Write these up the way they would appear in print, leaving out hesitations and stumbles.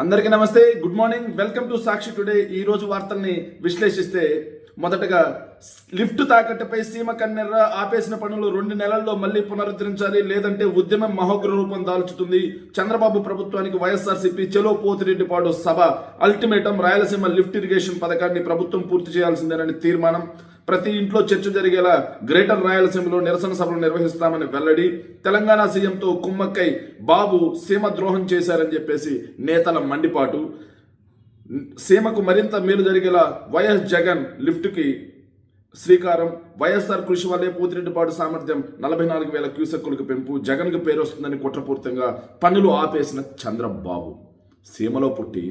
అందరికీ నమస్తే, good morning, welcome to Sakshi today. ఈ రోజు వార్తల్ని విశ్లేషిస్తే మొదటగా లిఫ్ట్ తాకట్టుపై సీమ కన్నెర్ర ఆపేసిన పనులు 2 నెలల్లో మళ్లీ పునరుద్ధరించాలి, లేదంటే ఉద్యమం మహోగ్ర రూపం దాల్చుతుంది. చంద్రబాబు ప్రభుత్వానికి వైఎస్ఆర్సీపీ చెలో పోతిరెడ్డిపాడు సభ అల్టిమేటం. రాయలసీమ లిఫ్ట్ ఇరిగేషన్ పథకాన్ని ప్రభుత్వం పూర్తి చేయాల్సిందేనని తీర్మానం. ప్రతి ఇంట్లో చర్చ జరిగేలా గ్రేటర్ రాయలసీమలో నిరసన సభలు నిర్వహిస్తామని వెల్లడి. తెలంగాణ సీఎంతో కుమ్మక్కై బాబు సీమ ద్రోహం చేశారని చెప్పేసి నేతల మండిపాటు. సీమకు మరింత మేలు జరిగేలా వైఎస్ జగన్ లిఫ్ట్కి శ్రీకారం. వైఎస్ఆర్ కృషి వల్లే పోతిరెడ్డిపాడు సామర్థ్యం 44,000 క్యూసెక్కులకు పెంపు. జగన్కు పేరు వస్తుందని కుట్రపూరితంగా పనులు ఆపేసిన చంద్రబాబు. సీమలో పుట్టి,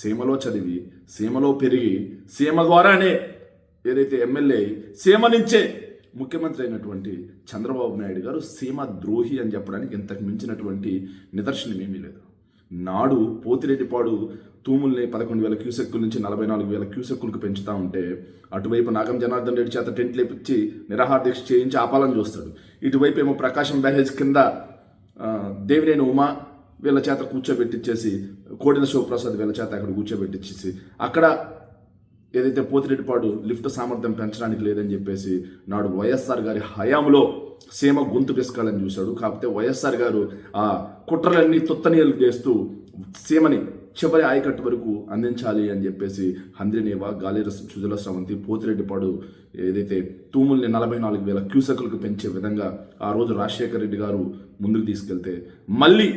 సీమలో చదివి, సీమలో పెరిగి, సీమ ద్వారానే ఏదైతే ఎమ్మెల్యే సీమ నుంచే ముఖ్యమంత్రి అయినటువంటి చంద్రబాబు నాయుడు గారు సీమ ద్రోహి అని చెప్పడానికి ఇంతకు మించినటువంటి నిదర్శనం ఏమీ లేదు. నాడు పోతిరెడ్డిపాడు తూముల్ని 11,000 క్యూసెక్కుల నుంచి 44,000 క్యూసెక్కులకు పెంచుతూ ఉంటే అటువైపు నాగం జనార్దన్ రెడ్డి చేత టెంట్లు లేపించి నిరాహార దీక్ష చేయించి ఆపాలని చూస్తాడు. ఇటువైపు ఏమో ప్రకాశం బ్యారేజ్ కింద దేవినేని ఉమా వీళ్ళ చేత కూర్చోబెట్టించేసి, కోడెల శివప్రసాద్ వీళ్ళ చేత అక్కడ కూర్చోబెట్టించేసి అక్కడ ఏదైతే పోతిరెడ్డిపాడు లిఫ్ట్ సామర్థ్యం పెంచడానికి లేదని చెప్పేసి నాడు వైఎస్ఆర్ గారి హయాంలో సీమ గొంతు పిసకాలని చూశాడు. కాకపోతే వైఎస్ఆర్ గారు ఆ కుట్రలన్నీ తుత్తనీయలు చేస్తూ సీమని చివరి ఆయకట్టు వరకు అందించాలి అని చెప్పేసి హంద్రినేవ, గాలిర సుజల స్రవంతి, పోతిరెడ్డిపాడు ఏదైతే తూముల్ని 44,000 క్యూసెక్కులకు పెంచే విధంగా ఆ రోజు రాజశేఖర రెడ్డి గారు ముందుకు తీసుకెళ్తే, మళ్ళీ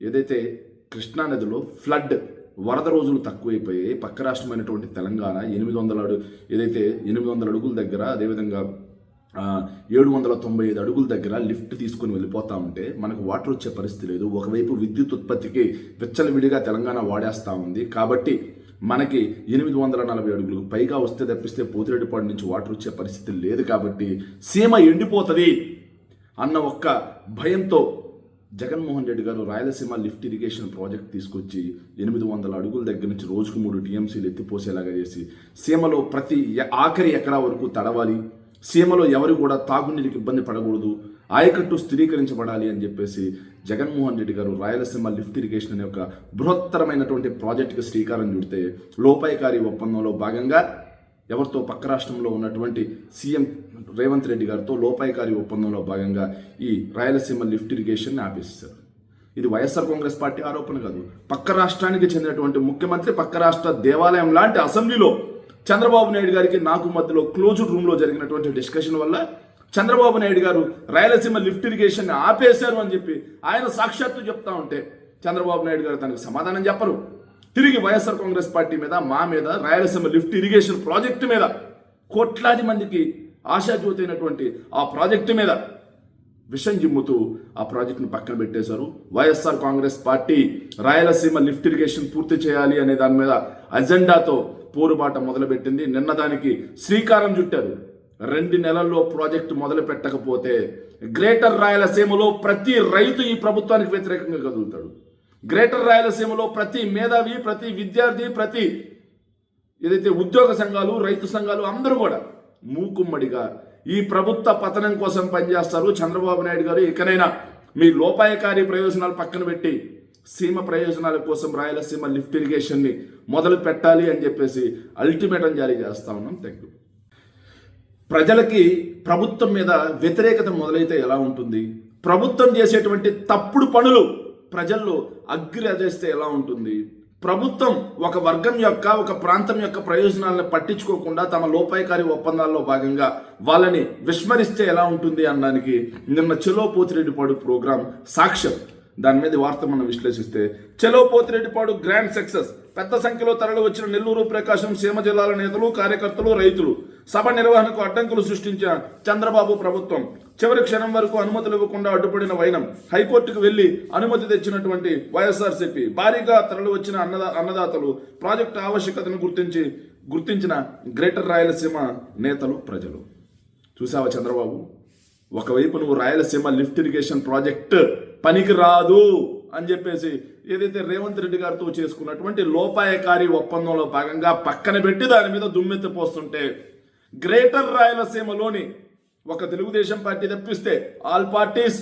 ఏదైతే కృష్ణానదిలో ఫ్లడ్ వరద రోజులు తక్కువైపోయాయి. పక్క రాష్ట్రమైనటువంటి తెలంగాణ 800 అడుగుల దగ్గర, అదేవిధంగా 795 అడుగుల దగ్గర లిఫ్ట్ తీసుకుని వెళ్ళిపోతా ఉంటే మనకు వాటర్ వచ్చే పరిస్థితి లేదు. ఒకవైపు విద్యుత్ ఉత్పత్తికి విచ్చలవిడిగా తెలంగాణ వాడేస్తూ ఉంది. కాబట్టి మనకి 840 అడుగులకు పైగా వస్తే తప్పిస్తే పోతిరెడ్డిపాడు నుంచి వాటర్ వచ్చే పరిస్థితి లేదు. కాబట్టి సీమ ఎండిపోతుంది అన్న ఒక్క భయంతో జగన్మోహన్ రెడ్డి గారు రాయలసీమ లిఫ్ట్ ఇరిగేషన్ ప్రాజెక్ట్ తీసుకొచ్చి 800 అడుగుల దగ్గర నుంచి రోజుకు 3 టీఎంసీలు ఎత్తిపోసేలాగా చేసి సీమలో ప్రతి ఆఖరి ఎకరా వరకు తడవాలి, సీమలో ఎవరు కూడా తాగునీటికి ఇబ్బంది పడకూడదు, ఆయకట్టు స్థిరీకరించబడాలి అని చెప్పేసి జగన్మోహన్ రెడ్డి గారు రాయలసీమ లిఫ్ట్ ఇరిగేషన్ అనే ఒక బృహత్తరమైనటువంటి ప్రాజెక్టుకి శ్రీకారం చుడితే లోపాయికారి ఒప్పందంలో భాగంగా ఎవరితో పక్క రాష్ట్రంలో ఉన్నటువంటి సీఎం రేవంత్ రెడ్డి గారితో లోపాయికారి ఒప్పందంలో భాగంగా ఈ రాయలసీమ లిఫ్ట్ ఇరిగేషన్ని ఆపేస్తారు. ఇది వైఎస్ఆర్ కాంగ్రెస్ పార్టీ ఆరోపణ కాదు. పక్క రాష్ట్రానికి చెందినటువంటి ముఖ్యమంత్రి పక్క రాష్ట్ర దేవాలయం లాంటి అసెంబ్లీలో చంద్రబాబు నాయుడు గారికి నాకు మధ్యలో క్లోజ్డ్ రూమ్లో జరిగినటువంటి డిస్కషన్ వల్ల చంద్రబాబు నాయుడు గారు రాయలసీమ లిఫ్ట్ ఇరిగేషన్ని ఆపేశారు అని చెప్పి ఆయన సాక్షాత్తు చెప్తా ఉంటే చంద్రబాబు నాయుడు గారు తనకు సమాధానం చెప్పరు. తిరిగి వైఎస్ఆర్ కాంగ్రెస్ పార్టీ మీద, మా మీద, రాయలసీమ లిఫ్ట్ ఇరిగేషన్ ప్రాజెక్టు మీద, కోట్లాది మందికి ఆశాజ్యోతి అయినటువంటి ఆ ప్రాజెక్టు మీద విషం జిమ్ముతూ ఆ ప్రాజెక్టును పక్కన పెట్టేశారు. YSR Congress party Rayalaseema lift irrigation పూర్తి చేయాలి అనే దాని మీద అజెండాతో పోరుబాట మొదలుపెట్టింది. నిన్న దానికి శ్రీకారం చుట్టారు. 2 నెలల్లో ప్రాజెక్టు మొదలు పెట్టకపోతే గ్రేటర్ రాయలసీమలో ప్రతి రైతు ఈ ప్రభుత్వానికి వ్యతిరేకంగా కదులుతాడు. గ్రేటర్ రాయలసీమలో ప్రతి మేధావి, ప్రతి విద్యార్థి, ప్రతి ఏదైతే ఉద్యోగ సంఘాలు, రైతు సంఘాలు అందరూ కూడా మూకుమ్మడిగా ఈ ప్రభుత్వ పతనం కోసం పనిచేస్తారు. చంద్రబాబు నాయుడు గారు ఇకనైనా మీ లోపాయకారి ప్రయోజనాలు పక్కన పెట్టి సీమ ప్రయోజనాల కోసం రాయలసీమ లిఫ్ట్ ఇరిగేషన్ని మొదలు పెట్టాలి అని చెప్పేసి అల్టిమేటం జారీ చేస్తా ఉన్నాం. Thank you. ప్రజలకి ప్రభుత్వం మీద వ్యతిరేకత మొదలైతే ఎలా ఉంటుంది? ప్రభుత్వం చేసేటువంటి తప్పుడు పనులు ప్రజల్లో అగ్గిరాజేస్తే ఎలా ఉంటుంది? ప్రభుత్వం ఒక వర్గం యొక్క, ఒక ప్రాంతం యొక్క ప్రయోజనాలను పట్టించుకోకుండా తమ లోపాయికారి ఒప్పందాల్లో భాగంగా వాళ్ళని విస్మరిస్తే ఎలా ఉంటుంది అనడానికి నిన్న చెలో పోతిరెడ్డిపాడు ప్రోగ్రాం సాక్ష్యం. దాని మీద వార్త మనం విశ్లేషిస్తే, చెలో పోతిరెడ్డిపాడు గ్రాండ్ సక్సెస్. పెద్ద సంఖ్యలో తరలి వచ్చిన నెల్లూరు, ప్రకాశం, సీమ జిల్లాల నేతలు, కార్యకర్తలు, రైతులు. సభ నిర్వహణకు అడ్డంకులు సృష్టించిన చంద్రబాబు ప్రభుత్వం. చివరి క్షణం వరకు అనుమతులు ఇవ్వకుండా అడ్డుపడిన వైనం. హైకోర్టుకు వెళ్లి అనుమతి తెచ్చినటువంటి వైఎస్ఆర్సీపీ. భారీగా తరలి వచ్చిన అన్నదాతలు. ప్రాజెక్టు ఆవశ్యకతను గుర్తించిన గ్రేటర్ రాయలసీమ నేతలు, ప్రజలు. చూసావా చంద్రబాబు? ఒకవైపు నువ్వు రాయలసీమ లిఫ్ట్ ఇరిగేషన్ ప్రాజెక్ట్ పనికి రాదు అని చెప్పేసి ఏదైతే రేవంత్ రెడ్డి గారితో చేసుకున్నటువంటి లోపాయకారి ఒప్పందంలో భాగంగా పక్కన పెట్టి దాని మీద దుమ్మెత్తిపోస్తుంటే, గ్రేటర్ రాయలసీమలోని ఒక తెలుగుదేశం పార్టీ తప్పిస్తే ఆల్ పార్టీస్,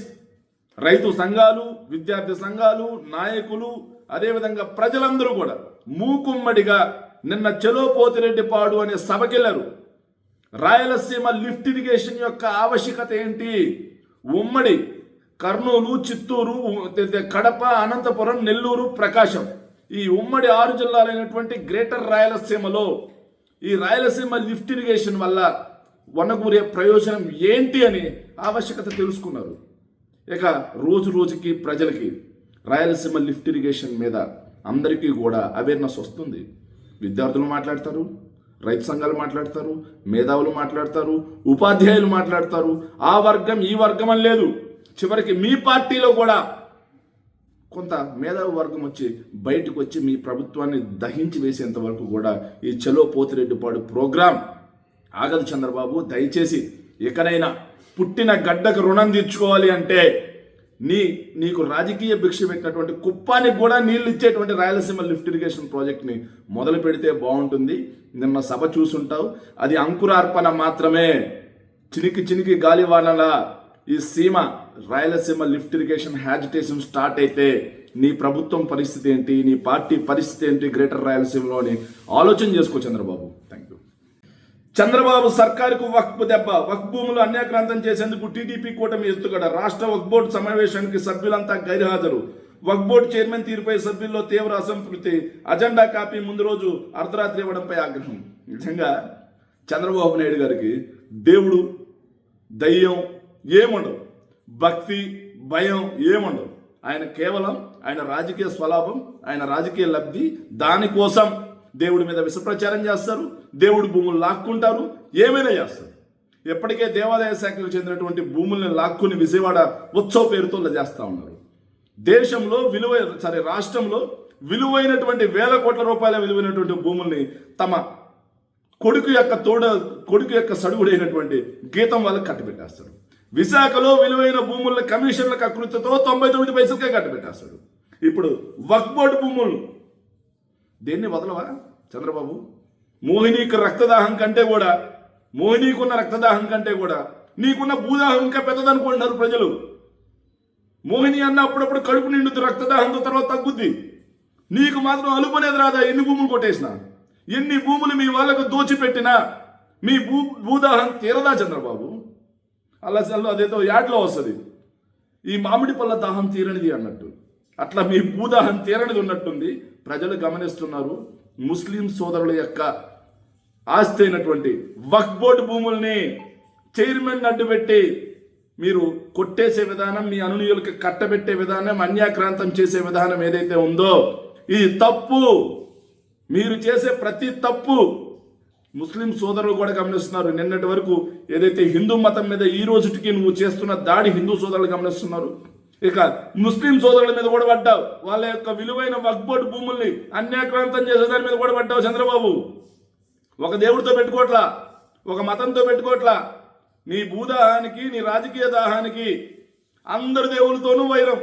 రైతు సంఘాలు, విద్యార్థి సంఘాలు, నాయకులు, అదేవిధంగా ప్రజలందరూ కూడా మూకుమ్మడిగా నిన్న చలో పోతిరెడ్డిపాడు అనే సభకెళ్లారు. రాయలసీమ లిఫ్ట్ ఇరిగేషన్ యొక్క ఆవశ్యకత ఏంటి? ఉమ్మడి కర్నూలు, చిత్తూరు, కడప, అనంతపురం, నెల్లూరు, ప్రకాశం ఈ ఉమ్మడి 6 జిల్లాలైనటువంటి గ్రేటర్ రాయలసీమలో ఈ రాయలసీమ లిఫ్ట్ ఇరిగేషన్ వల్ల వనగూరే ప్రయోజనం ఏంటి అని ఆవశ్యకత తెలుసుకున్నారు. ఇక రోజు రోజుకి ప్రజలకి రాయలసీమ లిఫ్ట్ ఇరిగేషన్ మీద అందరికీ కూడా అవేర్నెస్ వస్తుంది. విద్యార్థులు మాట్లాడతారు, రైతు సంఘాలు మాట్లాడతారు, మేధావులు మాట్లాడతారు, ఉపాధ్యాయులు మాట్లాడతారు. ఆ వర్గం ఈ వర్గం అని లేదు. చివరికి మీ పార్టీలో కూడా కొంత మేధావి వర్గం వచ్చి బయటకు వచ్చి మీ ప్రభుత్వాన్ని దహించి వేసేంత వరకు కూడా ఈ చలో పోతిరెడ్డిపాడు ప్రోగ్రాం ఆగదు. చంద్రబాబు, దయచేసి ఎక్కడైనా పుట్టిన గడ్డకు రుణం తీర్చుకోవాలి అంటే నీకు రాజకీయ భిక్ష పెట్టినటువంటి కుప్పానికి కూడా నీళ్లు ఇచ్చేటువంటి రాయలసీమ లిఫ్ట్ ఇరిగేషన్ ప్రాజెక్ట్ని మొదలు పెడితే బాగుంటుంది. నిన్న సభ చూసుంటావు, అది అంకురార్పణ మాత్రమే. చినికి గాలివానలా ఈ సీమ Rayalaseema lift irrigation agitation start అయితే నీ ప్రభుత్వం పరిస్థితి ఏంటి, నీ పార్టీ పరిస్థితి ఏంటి గ్రేటర్ రాయలసీమలో అని ఆలోచన చేసుకో చంద్రబాబు. Thank you. చంద్రబాబు సర్కారుకు వక్ఫ్ దెబ్బ. వక్ఫ్ భూములు అన్యాక్రాంతం చేసేందుకు టీడీపీ కూటమి ఎత్తుగడ. రాష్ట్ర వక్ఫ్ బోర్డు సమావేశానికి సభ్యులంతా గైర్హాజరు. వక్ఫ్ బోర్డు చైర్మన్ తీరుపై సభ్యుల్లో తీవ్ర అసంతృప్తి. అజెండా కాపీ ముందు రోజు అర్ధరాత్రి ఇవ్వడంపై ఆగ్రహం. నిజంగా చంద్రబాబు నాయుడు గారికి దేవుడు, దయ్యం ఏముండవు, భక్తి, భయం ఏముండవు. ఆయన కేవలం ఆయన రాజకీయ స్వలాభం, ఆయన రాజకీయ లబ్ధి, దానికోసం దేవుడి మీద విషప్రచారం చేస్తారు, దేవుడి భూములు లాక్కుంటారు, ఏమైనా చేస్తారు. ఎప్పటికే దేవాదాయ శాఖకు చెందినటువంటి భూముల్ని లాక్కుని విజయవాడ ఉత్సవ పేరుతో చేస్తూ ఉన్నారు. దేశంలో రాష్ట్రంలో విలువైనటువంటి వేల కోట్ల రూపాయల విలువైనటువంటి భూముల్ని తమ కొడుకు యొక్క సడుగుడైనటువంటి గీతం వాళ్ళకి కట్టబెట్టేస్తాడు. విశాఖలో విలువైన భూముల కమిషన్ల కకృతితో 99 పైసలకే కట్టబెట్టేస్తాడు. ఇప్పుడు వక్ఫ్ బోర్డు భూములు దేన్ని వదలవా చంద్రబాబు? మోహినీకున్న రక్తదాహం కంటే కూడా నీకున్న భూదాహం ఇంకా పెద్దదనుకుంటున్నారు ప్రజలు. మోహిని అన్న అప్పుడప్పుడు కడుపు నిండుద్ది రక్తదాహంతో, తర్వాత తగ్గుద్ది. నీకు మాత్రం అలుపనేది రాదా? ఎన్ని భూములు కొట్టేసినా, ఎన్ని భూములు మీ వాళ్ళకు దోచిపెట్టినా మీ భూదాహం తీరదా చంద్రబాబు? అలా అదేదో యాడ్లో వస్తుంది, ఈ మామిడి పళ్ళ దాహం తీరనిది అన్నట్టు. అట్లా మీ భూదాహం తీరనిది ఉన్నట్టుంది. ప్రజలు గమనిస్తున్నారు. ముస్లిం సోదరుల యొక్క ఆస్తి అయినటువంటి వక్ఫ్ బోర్డు భూముల్ని చైర్మన్ అడ్డుపెట్టి మీరు కొట్టేసే విధానం, మీ అనునీయులకు కట్టబెట్టే విధానం, అన్యాక్రాంతం చేసే విధానం ఏదైతే ఉందో ఇది తప్పు. మీరు చేసే ప్రతి తప్పు ముస్లిం సోదరులు కూడా గమనిస్తున్నారు. నిన్నటి వరకు ఏదైతే హిందూ మతం మీద ఈ రోజుకి నువ్వు చేస్తున్న దాడి హిందూ సోదరులు గమనిస్తున్నారు. ఇక ముస్లిం సోదరుల మీద కూడా పడ్డావు. వాళ్ళ యొక్క విలువైన వక్ఫ్ బోర్డు భూముల్ని అన్యాక్రాంతం చేసే దాని మీద కూడా పడ్డావు చంద్రబాబు. ఒక దేవుడితో పెట్టుకోవట్లా, ఒక మతంతో పెట్టుకోవట్లా. నీ భూదాహానికి, నీ రాజకీయ దాహానికి అందరి దేవులతోనూ వైరం,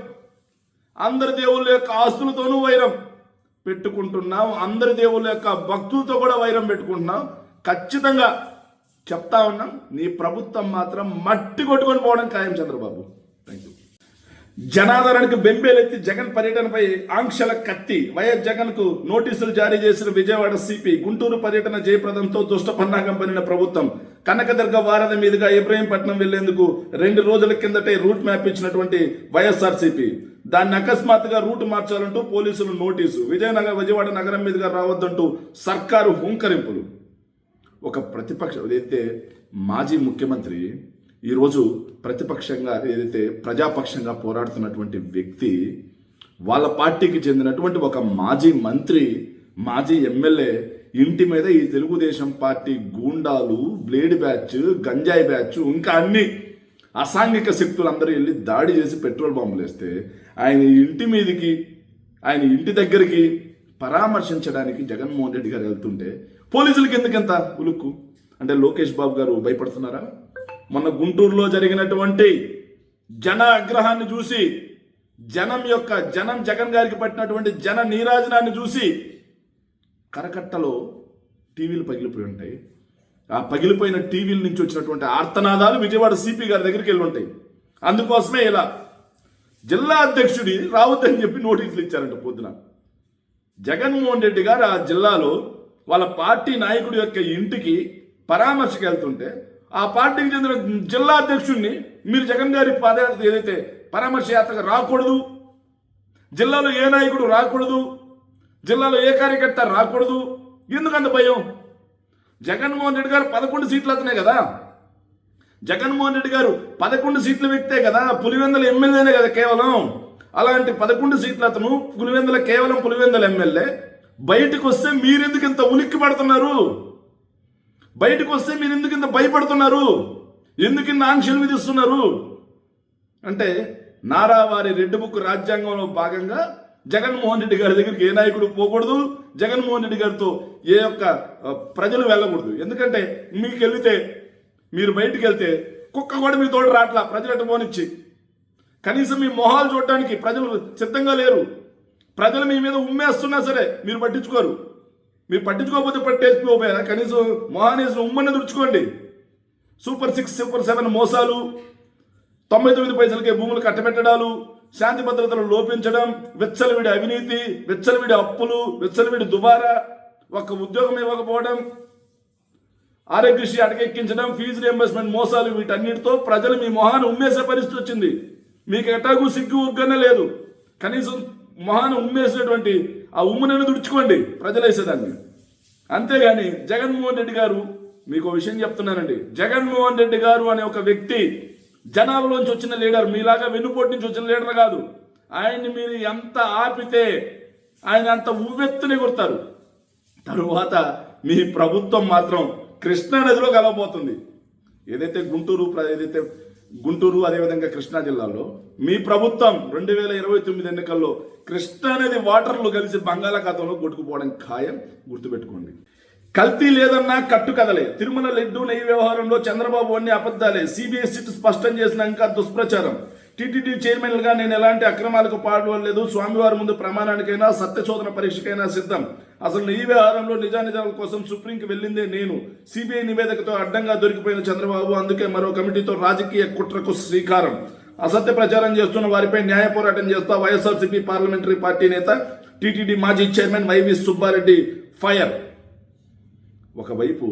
అందరి దేవుళ్ళ యొక్క ఆస్తులతోనూ వైరం పెట్టుకుంటున్నావు, అందరి దేవుళ్ళ యొక్క భక్తులతో కూడా వైరం పెట్టుకుంటున్నావు. ఖచ్చితంగా చెప్తా ఉన్నాం, నీ ప్రభుత్వం మాత్రం మట్టి కొట్టుకొని పోవడం ఖాయం చంద్రబాబు. Thank you. జనాదరణకు బెంబేలెత్తి జగన్ పర్యటనపై ఆంక్షల కత్తి. వైఎస్ జగన్ కు నోటీసులు జారీ చేసిన విజయవాడ సిపి. గుంటూరు పర్యటన జయప్రదంతో దుష్ట పన్నాగం పనిన ప్రభుత్వం. కనకదుర్గ వారధి మీదుగా ఇబ్రహీంపట్నం వెళ్లేందుకు 2 రోజుల కిందటే రూట్ మ్యాప్ ఇచ్చినటువంటి వైఎస్ఆర్సీపీ దాన్ని అకస్మాత్తుగా రూట్ మార్చాలంటూ పోలీసులు నోటీసు. విజయవాడ నగరం మీదుగా రావద్దంటూ సర్కారు హుంకరింపులు. ఒక ప్రతిపక్షం ఏదైతే మాజీ ముఖ్యమంత్రి ఈరోజు ప్రతిపక్షంగా ఏదైతే ప్రజాపక్షంగా పోరాడుతున్నటువంటి వ్యక్తి, వాళ్ళ పార్టీకి చెందినటువంటి ఒక మాజీ మంత్రి, మాజీ ఎమ్మెల్యే ఇంటి మీద ఈ తెలుగుదేశం పార్టీ గూండాలు, బ్లేడ్ బ్యాచ్, గంజాయి బ్యాచ్, ఇంకా అన్ని అసాంఘిక శక్తులందరూ వెళ్ళి దాడి చేసి పెట్రోల్ బాంబులు వేస్తే ఆయన ఇంటి మీదకి, ఆయన ఇంటి దగ్గరికి పరామర్శించడానికి జగన్మోహన్ రెడ్డి గారు వెళ్తుంటే పోలీసులకి ఎందుకంత ఉలుక్కు? అంటే లోకేష్ బాబు గారు భయపడుతున్నారా? మొన్న గుంటూరులో జరిగినటువంటి జన ఆగ్రహాన్ని చూసి, జనం జగన్ గారికి పట్టినటువంటి జన నీరాజనాన్ని చూసి కరకట్టలో టీవీలు పగిలిపోయి ఉంటాయి. ఆ పగిలిపోయిన టీవీల నుంచి వచ్చినటువంటి ఆర్తనాదాలు విజయవాడ సిపి గారి దగ్గరికి వెళ్ళి ఉంటాయి. అందుకోసమే ఇలా జిల్లా అధ్యక్షుడి రావద్దని చెప్పి నోటీసులు ఇచ్చారంట పొద్దున. జగన్మోహన్ రెడ్డి గారు ఆ జిల్లాలో వాళ్ళ పార్టీ నాయకుడి యొక్క ఇంటికి పరామర్శకు వెళ్తుంటే ఆ పార్టీకి చెందిన జిల్లా అధ్యక్షుడిని మీరు జగన్ గారి పాదయాత్ర ఏదైతే పరామర్శ యాత్రకు రాకూడదు, జిల్లాలో ఏ నాయకుడు రాకూడదు, జిల్లాలో ఏ కార్యకర్త రాకూడదు, ఎందుకంత భయం? జగన్మోహన్ రెడ్డి గారు 11 సీట్లు అతనే కదా, జగన్మోహన్ రెడ్డి గారు 11 సీట్ల వ్యక్తే కదా, పులివెందుల ఎమ్మెల్యేనే కదా కేవలం. అలాంటి 11 సీట్ల అతను పులివెందుల కేవలం పులివెందుల ఎమ్మెల్యే. బయటకు వస్తే మీరెందుకు ఇంత ఉలిక్కి పడుతున్నారు? బయటకు వస్తే మీరు ఎందుకు ఇంత భయపడుతున్నారు? ఎందుకు ఇన్ని ఆంక్షలు విధిస్తున్నారు? అంటే నారావారి రెడ్డి బుక్ రాజ్యాంగంలో భాగంగా జగన్మోహన్ రెడ్డి గారి దగ్గరికి ఏ నాయకుడు పోకూడదు, జగన్మోహన్ రెడ్డి గారితో ఏ ఒక్క ప్రజలు వెళ్ళకూడదు. ఎందుకంటే మీకు వెళితే, మీరు బయటికి వెళ్తే కుక్క కూడా మీ తోడు రాట్లా ప్రజలట పోనిచ్చి. కనీసం మీ మొహాలు చూడడానికి ప్రజలు సిద్ధంగా లేరు. ప్రజలు మీ మీద ఉమ్మేస్తున్నా సరే మీరు పట్టించుకోరు. మీరు పట్టించుకోకపోతే పట్టేసుకోపోయారా? కనీసం మొహానేసి ఉమ్మని తుడుచుకోండి. సూపర్ 6, సూపర్ 7 మోసాలు, 99 పైసలకే భూములు కట్టబెట్టడాలు, శాంతి భద్రతలు లోపించడం, విచ్చలవిడి అవినీతి, విచ్చలవిడి అప్పులు, విచ్చలవిడి దుబారా, ఒక్క ఉద్యోగం ఇవ్వకపోవడం, ఆరోగ్యశ్రీ అటకెక్కించడం, ఫీజు రియంబర్స్మెంట్ మోసాలు, వీటన్నిటితో ప్రజలు మీ మొహాన్ని ఉమ్మేసే పరిస్థితి వచ్చింది. మీకు ఎటాకు సిగ్గు ఉగ్గనే లేదు. కనీసం మొహాన్ని ఉమ్మేసినటువంటి ఆ ఉమ్మునని తుడుచుకోండి ప్రజలు వేసేదాన్ని. అంతేగాని జగన్మోహన్ రెడ్డి గారు, మీకు విషయం చెప్తున్నానండి, జగన్మోహన్ రెడ్డి గారు అనే ఒక వ్యక్తి జనాభాలోంచి వచ్చిన లీడర్, మీలాగా వెన్నుపోటు నుంచి వచ్చిన లీడర్ కాదు. ఆయన్ని మీరు ఎంత ఆపితే ఆయన అంత ఉవ్వెత్తుని కొడతారు. తరువాత మీ ప్రభుత్వం మాత్రం కృష్ణా నదిలో కలవబోతుంది. ఏదైతే గుంటూరు అదేవిధంగా కృష్ణా జిల్లాలో మీ ప్రభుత్వం 2029 ఎన్నికల్లో కృష్ణా నది వాటర్లు కలిసి బంగాళాఖాతంలో కొట్టుకుపోవడం ఖాయం, గుర్తుపెట్టుకోండి. కల్తీ లేదన్నా కట్టు కదలే. తిరుమల లడ్డూ నెయ్యి వ్యవహారంలో చంద్రబాబు అన్ని అబద్ధాలే. సిబిఐ సిట్ స్పష్టం చేసిన ఇంకా దుష్ప్రచారం. టీటీడీ చైర్మన్గా నేను ఎలాంటి అక్రమాలకు పాల్గొనలేదు. స్వామివారి ముందు ప్రమాణానికైనా సత్యశోధన పరీక్షకైనా సిద్ధం. అసలు ఈ వ్యవహారంలో నిజానిజాల కోసం సుప్రీంకి వెళ్ళిందే నేను. సిబిఐ నివేదికతో అడ్డంగా దొరికిపోయిన చంద్రబాబు అందుకే మరో కమిటీతో రాజకీయ కుట్రకు శ్రీకారం. అసత్య ప్రచారం చేస్తున్న వారిపై న్యాయ పోరాటం చేస్తా వైఎస్ఆర్సీపీ పార్లమెంటరీ పార్టీ నేత టీటీడీ మాజీ చైర్మన్ వైవి సుబ్బారెడ్డి ఫైర్. ఒకవైపు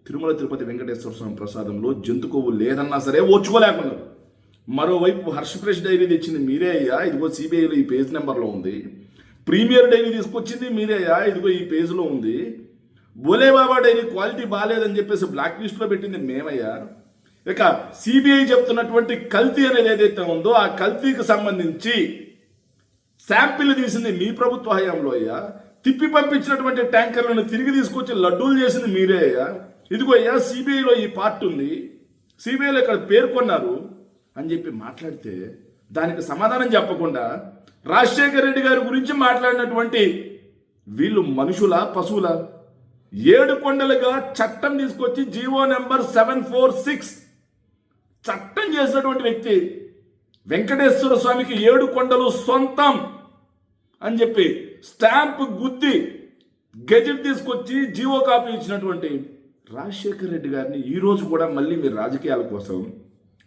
తిరుమల తిరుపతి వెంకటేశ్వర స్వామి ప్రసాదంలో జంతు కొవ్వు లేదన్నా సరే ఓర్చుకోలేకున్నారు. మరోవైపు హర్షఫ్రెష్ డైరీ తెచ్చింది మీరే అయ్యా, ఇదిగో సిబిఐలో ఈ పేజ్ నెంబర్లో ఉంది. ప్రీమియర్ డైరీ తీసుకొచ్చింది మీరే అయ్యా, ఇదిగో ఈ పేజ్లో ఉంది. బోలేబాబా డైరీ క్వాలిటీ బాగాలేదని చెప్పేసి బ్లాక్ లిస్ట్లో పెట్టింది మేమయ్యా. ఇక సిబిఐ చెప్తున్నటువంటి కల్తీ అనేది ఏదైతే ఉందో ఆ కల్తీకి సంబంధించి శాంపిల్ తీసింది మీ ప్రభుత్వ హయాంలో అయ్యా. తిప్పి పంపించినటువంటి ట్యాంకర్లను తిరిగి తీసుకొచ్చి లడ్డూలు చేసింది మీరే అయ్యా. ఇదిగో అయ్యా సిబిఐలో ఈ పార్ట్ ఉంది, సిబిఐలో ఇక్కడ పేర్కొన్నారు అని చెప్పి మాట్లాడితే దానికి సమాధానం చెప్పకుండా రాజశేఖర రెడ్డి గారి గురించి మాట్లాడినటువంటి వీళ్ళు మనుషుల పశువుల? 7 కొండలుగా చట్టం తీసుకొచ్చి జీవో నెంబర్ 746 చట్టం చేసినటువంటి వ్యక్తి వెంకటేశ్వర స్వామికి 7 కొండలు సొంతం అని చెప్పి స్టాంప్ గుద్ది గెజెట్ తీసుకొచ్చి జీవో కాపీ ఇచ్చినటువంటి రాజశేఖర రెడ్డి గారిని ఈరోజు కూడా మళ్ళీ మీరు రాజకీయాల కోసం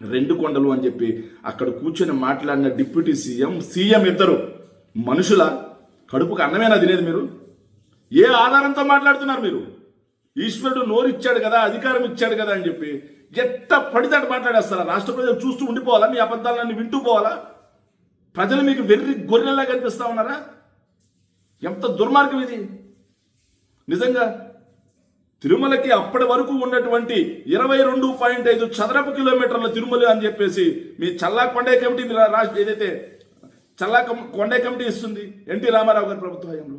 2 కొండలు అని చెప్పి అక్కడ కూర్చొని మాట్లాడిన డిప్యూటీ సీఎం ఇద్దరు మనుషుల కడుపుకు అన్నమేనా తినేది? మీరు ఏ ఆధారంతో మాట్లాడుతున్నారు? మీరు ఈశ్వరుడు నోరిచ్చాడు కదా, అధికారం ఇచ్చాడు కదా అని చెప్పి ఎట్ట పడితే మాట్లాడేస్తారా? రాష్ట్ర ప్రజలు చూస్తూ ఉండిపోవాలా? మీ అబద్ధాలన్నీ వింటూ పోవాలా? ప్రజలు మీకు వెర్రి గొర్రెల్లా కనిపిస్తా ఉన్నారా? ఎంత దుర్మార్గం ఇది నిజంగా. తిరుమలకి అప్పటి వరకు ఉన్నటువంటి 22.5 చదరపు కిలోమీటర్ల తిరుమల అని చెప్పేసి మీ చల్లా కొండే కమిటీ ఏదైతే చల్లా కొండే కమిటీ ఇస్తుంది ఎన్టీ రామారావు గారి ప్రభుత్వ హయాంలో.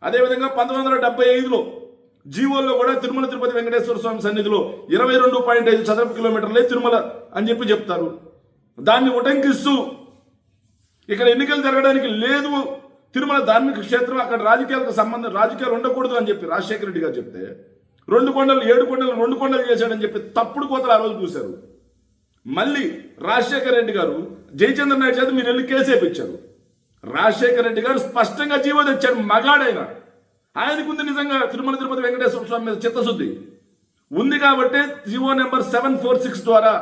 అదేవిధంగా 1975లో జీవోల్లో కూడా తిరుమల తిరుపతి వెంకటేశ్వర స్వామి సన్నిధిలో 22.5 చదరపు కిలోమీటర్లే తిరుమల అని చెప్పి చెప్తారు. దాన్ని ఉటంకిస్తూ ఇక్కడ ఎన్నికలు జరగడానికి లేదు, తిరుమల ధార్మిక క్షేత్రం, అక్కడ రాజకీయాలు ఉండకూడదు అని చెప్పి రాజశేఖర రెడ్డి గారు చెప్తే 2 కొండలు 7 కొండలు 2 కొండలు చేశాడని చెప్పి తప్పుడు కోతలు ఆ రోజు చూశారు. మళ్ళీ రాజశేఖర రెడ్డి గారు జయచంద్ర నాయుడు చేత మీరు వెళ్ళి కేసు వేయించారు. రాజశేఖర రెడ్డి గారు స్పష్టంగా జీవో తెచ్చాడు. మగాడైన ఆయనకు ఉంది నిజంగా తిరుమల తిరుపతి వెంకటేశ్వర స్వామి మీద చిత్తశుద్ధి ఉంది కాబట్టి జీవో నెంబర్ 746 ద్వారా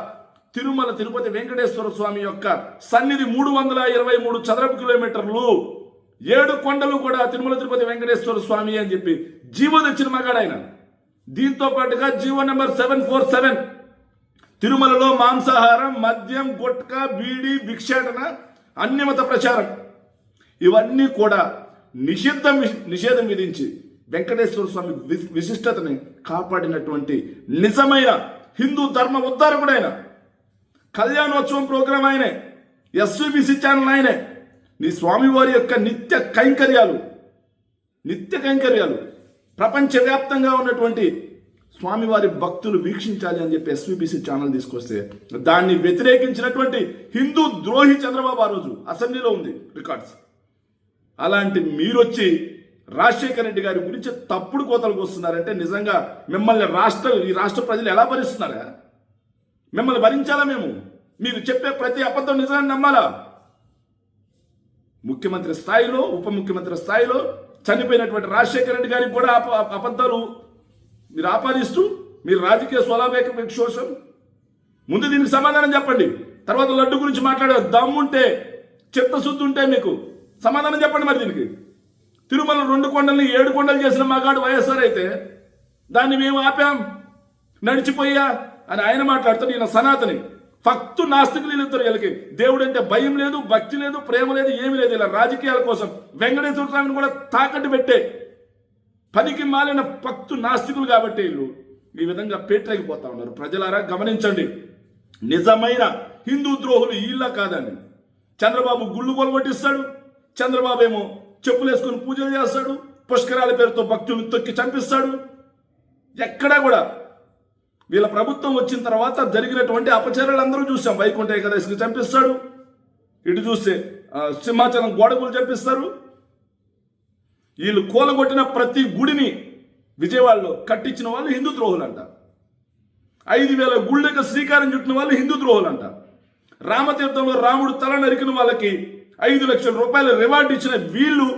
తిరుమల తిరుపతి వెంకటేశ్వర స్వామి యొక్క సన్నిధి 323 చదరపు కిలోమీటర్లు 7 కొండలు కూడా తిరుమల తిరుపతి వెంకటేశ్వర స్వామి అని చెప్పి జీవో తెచ్చిన మగాడాయన. దీంతో పాటుగా జీవో నెంబర్ 747 తిరుమలలో మాంసాహారం, మద్యం, గుట్కా, బీడీ, భిక్షాటన, అన్యమత ప్రచారం ఇవన్నీ కూడా నిషేధం విధించి వెంకటేశ్వర స్వామి విశిష్టతని కాపాడినటువంటి నిజమైన హిందూ ధర్మ ఉద్ధారకుడైన, కళ్యాణోత్సవం ప్రోగ్రాం ఆయనే, ఎస్వీబీసీ ఛానల్ ఆయనే. నీ స్వామివారి యొక్క నిత్య కైంకర్యాలు ప్రపంచవ్యాప్తంగా ఉన్నటువంటి స్వామివారి భక్తులు వీక్షించాలి అని చెప్పి ఎస్వీబీసీ ఛానల్ తీసుకొస్తే దాన్ని వ్యతిరేకించినటువంటి హిందూ ద్రోహి చంద్రబాబు ఆ రోజు అసెంబ్లీలో ఉంది రికార్డ్స్. అలాంటి మీరొచ్చి రాజశేఖర రెడ్డి గారి గురించి తప్పుడు కోతలకు వస్తున్నారంటే నిజంగా మిమ్మల్ని ఈ రాష్ట్ర ప్రజలు ఎలా భరిస్తున్నారా? మిమ్మల్ని భరించాలా మేము? మీరు చెప్పే ప్రతి అబద్ధం నిజాన్ని నమ్మాలా? ముఖ్యమంత్రి స్థాయిలో, ఉప ముఖ్యమంత్రి స్థాయిలో చనిపోయినటువంటి రాజశేఖర రెడ్డి గారికి కూడా అబద్ధాలు మీరు ఆపాదిస్తూ మీరు రాజకీయ స్వలాభేక విక్షోషం. ముందు దీనికి సమాధానం చెప్పండి. తర్వాత లడ్డు గురించి మాట్లాడే దమ్ముంటే, చిత్తశుద్ధి ఉంటే మీకు సమాధానం చెప్పండి. మరి దీనికి తిరుమల 2 కొండల్ని 7 కొండలు చేసిన మగాడు వైఎస్ఆర్ అయితే దాన్ని మేము ఆపాం, నడిచిపోయా అని ఆయన మాట్లాడుతూ ఈయన సనాతని ఫక్తు నాస్తికులు వీళ్ళిద్దరు. వీళ్ళకి దేవుడు అంటే భయం లేదు, భక్తి లేదు, ప్రేమ లేదు, ఏమీ లేదు. ఇలా రాజకీయాల కోసం వెంకటేశ్వర స్వామిని కూడా తాకట్టు పెట్టే పనికి మాలిన భక్తు నాస్తికులు కాబట్టి వీళ్ళు ఈ విధంగా పేటరేగిపోతా ఉన్నారు. ప్రజలారా గమనించండి, నిజమైన హిందూ ద్రోహులు వీళ్ళ కాదండి. చంద్రబాబు గుళ్ళు కొలగొట్టిస్తాడు, చంద్రబాబు ఏమో చెప్పులు వేసుకొని పూజలు చేస్తాడు, పుష్కరాల పేరుతో భక్తులను తొక్కి చంపిస్తాడు. ఎక్కడా కూడా వీళ్ళ ప్రభుత్వం వచ్చిన తర్వాత జరిగినటువంటి అపచారాలు అందరూ చూసాం. వైకుంఠ ఏకాదశికి చంపిస్తాడు, ఇటు చూస్తే సింహాచలం గోడకులు చంపిస్తారు. వీళ్ళు కూలగొట్టిన ప్రతి గుడిని విజయవాడలో కట్టించిన వాళ్ళు హిందూ ద్రోహులంట. 5,000 గుళ్ళకి శ్రీకారం చుట్టిన వాళ్ళు హిందూ ద్రోహులంట. రామతీర్థంలో రాముడు తల నరికిన వాళ్ళకి 5 లక్షల రూపాయల రివార్డు ఇచ్చిన వీళ్ళు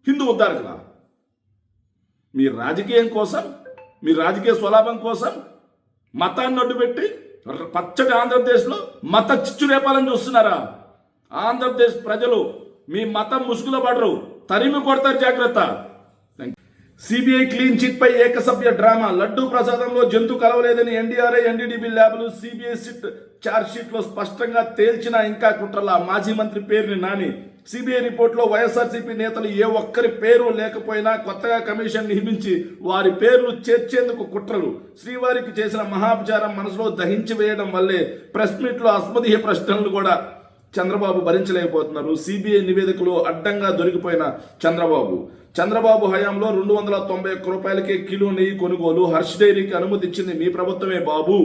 హిందూ ఉద్ధారకుల. మీ రాజకీయం కోసం, మీ రాజకీయ స్వలాభం కోసం మతాన్ని అడ్డుపెట్టి పచ్చడి ఆంధ్రప్రదేశ్లో మత చిచ్చు రేపాలని చూస్తున్నారా? ఆంధ్రప్రదేశ్ ప్రజలు మీ మతం ముసుగులో పడరు, తరిమి కొడతారు, జాగ్రత్త. సిబిఐ క్లీన్ చిట్ పై ఏకసభ్య డ్రామా. లడ్డూ ప్రసాదంలో జంతు కలవలేదని ఎన్డీఆర్ఐ, ఎన్డీడీబీ ల్యాబ్లు, సిబిఐ ఛార్జ్ షీట్ లో స్పష్టంగా తేల్చినా ఇంకా కుట్రలా. మాజీ మంత్రి పేరుని నాని. సిబిఐ రిపోర్టులో వైఎస్ఆర్సీపీ నేతలు ఏ ఒక్కరి పేరు లేకపోయినా కొత్తగా కమిషన్ నియమించి వారి పేర్లు చేర్చేందుకు కుట్రలు. శ్రీవారికి చేసిన మహాపచారం మనసులో దహించి వేయడం వల్లే ప్రెస్ మీట్ లో అస్మదీయ ప్రశ్నలు కూడా చంద్రబాబు భరించలేకపోతున్నారు. సిబిఐ నివేదికలో అడ్డంగా దొరికిపోయిన చంద్రబాబు హయాంలో 291 రూపాయలకే కిలో నెయ్యి కొనుగోలు. హర్ష్ డైరీకి అనుమతి ఇచ్చింది మీ ప్రభుత్వమే బాబు.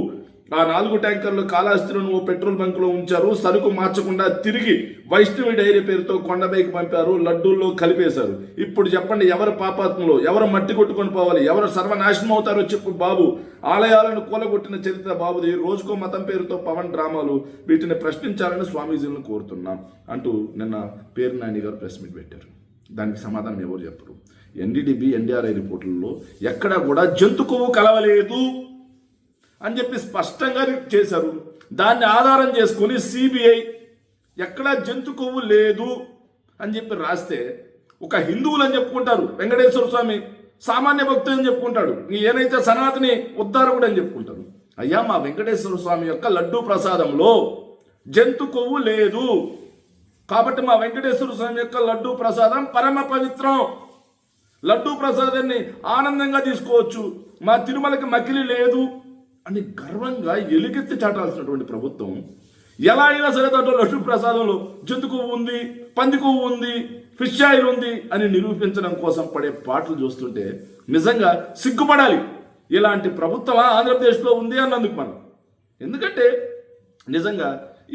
ఆ 4 ట్యాంకర్లు కాళహస్తిలో పెట్రోల్ బంకులో ఉంచారు. సరుకు మార్చకుండా తిరిగి వైష్ణవి డైరీ పేరుతో కొండపైకి పంపారు, లడ్డూల్లో కలిపేశారు. ఇప్పుడు చెప్పండి, ఎవరు పాపాత్మలో, ఎవరు మట్టి కొట్టుకొని పోవాలి, ఎవరు సర్వనాశనం అవుతారో చెప్పు బాబు. ఆలయాలను కూలగొట్టిన చరిత్ర బాబుది. రోజుకో మతం పేరుతో పవన్ డ్రామాలు. వీటిని ప్రశ్నించాలని స్వామీజీలను కోరుతున్నాం అంటూ నిన్న పేరు నాని గారు ప్రెస్ మీట్ పెట్టారు. దానికి సమాధానం ఎవరు చెప్పరు. ఎన్డీడీబీ, ఎన్డీఆర్ఐ రిపోర్టుల్లో ఎక్కడా కూడా జంతు కొవ్వు కలవలేదు అని చెప్పి స్పష్టంగా చేశారు. దాన్ని ఆధారం చేసుకుని సిబిఐ ఎక్కడా జంతు కొవ్వు లేదు అని చెప్పి రాస్తే ఒక హిందువులు అని చెప్పుకుంటారు, వెంకటేశ్వర స్వామి సామాన్య భక్తులు అని చెప్పుకుంటాడు, ఏనైతే సనాతని ఉద్ధారకుడు అని చెప్పుకుంటారు. అయ్యా, మా వెంకటేశ్వర స్వామి యొక్క లడ్డూ ప్రసాదంలో జంతు కొవ్వు లేదు కాబట్టి మా వెంకటేశ్వర స్వామి యొక్క లడ్డూ ప్రసాదం పరమ పవిత్రం, లడ్డూ ప్రసాదాన్ని ఆనందంగా తీసుకోవచ్చు, మా తిరుమలకి మకిలి లేదు అని గర్వంగా ఎలుగెత్తి చాటాల్సినటువంటి ప్రభుత్వం ఎలా అయినా సరే దాంట్లో లడ్డూ ప్రసాదంలో జంతు కొవ్వు ఉంది, పంది కొవ్వు ఉంది, ఫిష్ ఆయిల్ ఉంది అని నిరూపించడం కోసం పడే పాటలు చూస్తుంటే నిజంగా సిగ్గుపడాలి. ఇలాంటి ప్రభుత్వం ఆంధ్రప్రదేశ్లో ఉంది అన్నందుకు మనం. ఎందుకంటే నిజంగా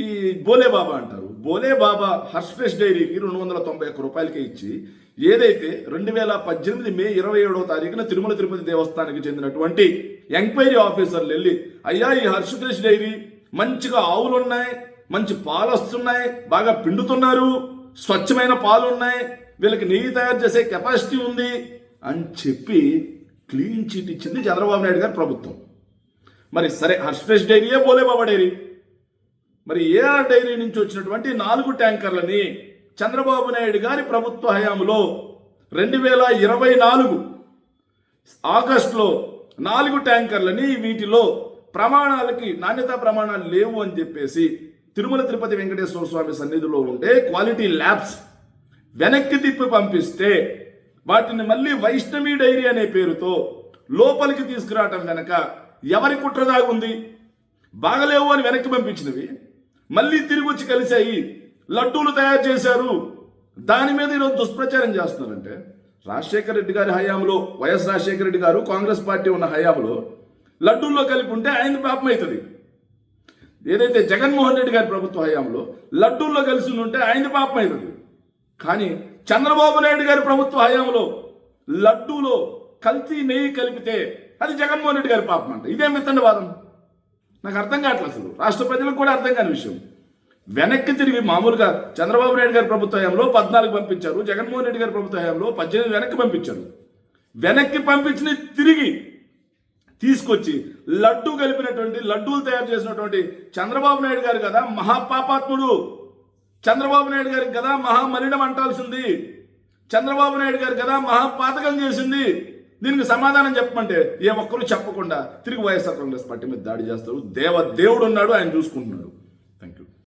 ఈ బోలే బాబా అంటారు, బోలే బాబా హర్ష్ ఫ్రెష్ డైరీకి 291 రూపాయలకే ఇచ్చి ఏదైతే 2018 మే 27వ తారీఖున తిరుమల తిరుపతి దేవస్థానానికి చెందినటువంటి ఎంక్వైరీ ఆఫీసర్లు వెళ్ళి, అయ్యా ఈ హర్ష్ ఫ్రెష్ డైరీ మంచిగా ఆవులు ఉన్నాయి, మంచి పాలు వస్తున్నాయి, బాగా పిండుతున్నారు, స్వచ్ఛమైన పాలు ఉన్నాయి, వీళ్ళకి నెయ్యి తయారు చేసే కెపాసిటీ ఉంది అని చెప్పి క్లీన్ చిట్ ఇచ్చింది చంద్రబాబు నాయుడు గారి ప్రభుత్వం. మరి సరే, హర్ష్ ఫ్రెష్ డైరీయే బోలే బాబా డైరీ. మరి ఏఆర్ డైరీ నుంచి వచ్చినటువంటి 4 ట్యాంకర్లని చంద్రబాబు నాయుడు గారి ప్రభుత్వ హయాంలో 2024 ఆగస్టులో 4 ట్యాంకర్లని వీటిలో ప్రమాణాలకి నాణ్యతా ప్రమాణాలు లేవు అని చెప్పేసి తిరుమల తిరుపతి వెంకటేశ్వర స్వామి సన్నిధిలో ఉండే క్వాలిటీ ల్యాబ్స్ వెనక్కి తిప్పి పంపిస్తే వాటిని మళ్ళీ వైష్ణవి డైరీ అనే పేరుతో లోపలికి తీసుకురావటం వెనక ఎవరి కుట్ర దాగుంది? బాగలేవు అని వెనక్కి పంపించినవి మళ్ళీ తిరిగి వచ్చి కలిశాయి, లడ్డూలు తయారు చేశారు. దాని మీద ఈరోజు దుష్ప్రచారం చేస్తున్నారంటే రాజశేఖర రెడ్డి గారి హయాంలో, వైఎస్ రాజశేఖర రెడ్డి గారు కాంగ్రెస్ పార్టీ ఉన్న హయాంలో లడ్డూల్లో కలిపి ఉంటే ఆయన పాపం అవుతుంది. ఏదైతే జగన్మోహన్ రెడ్డి గారి ప్రభుత్వ హయాంలో లడ్డూల్లో కలిసి ఉంటే ఆయన పాపం అవుతుంది. కానీ చంద్రబాబు నాయుడు గారి ప్రభుత్వ హయాంలో లడ్డూలో కల్తీ నెయ్యి కలిపితే అది జగన్మోహన్ రెడ్డి గారి పాపం అంట. ఇదేం వితండవాదం? నాకు అర్థం కావట్లేదు. అసలు రాష్ట్ర ప్రజలకు కూడా అర్థం కాని విషయం. వెనక్కి తిరిగి మామూలుగా చంద్రబాబు నాయుడు గారి ప్రభుత్వ హయాంలో 14 పంపించారు, జగన్మోహన్ రెడ్డి గారి ప్రభుత్వ హయాంలో 18 వెనక్కి పంపించారు. వెనక్కి పంపించిన తిరిగి తీసుకొచ్చి లడ్డూ కలిపినటువంటి, లడ్డూలు తయారు చేసినటువంటి చంద్రబాబు నాయుడు గారు కదా మహాపాపాత్ముడు. చంద్రబాబు నాయుడు గారికి కదా మహామలినం అంటాల్సింది. చంద్రబాబు నాయుడు గారు కదా మహాపాతకం చేసింది. దీనికి సమాధానం చెప్పమంటే ఏ ఒక్కరూ చెప్పకుండా తిరిగి వైఎస్ఆర్ కాంగ్రెస్ పార్టీ మీద దాడి చేస్తారు. దేవుడు ఉన్నాడు, ఆయన చూసుకుంటున్నాడు. Thank you.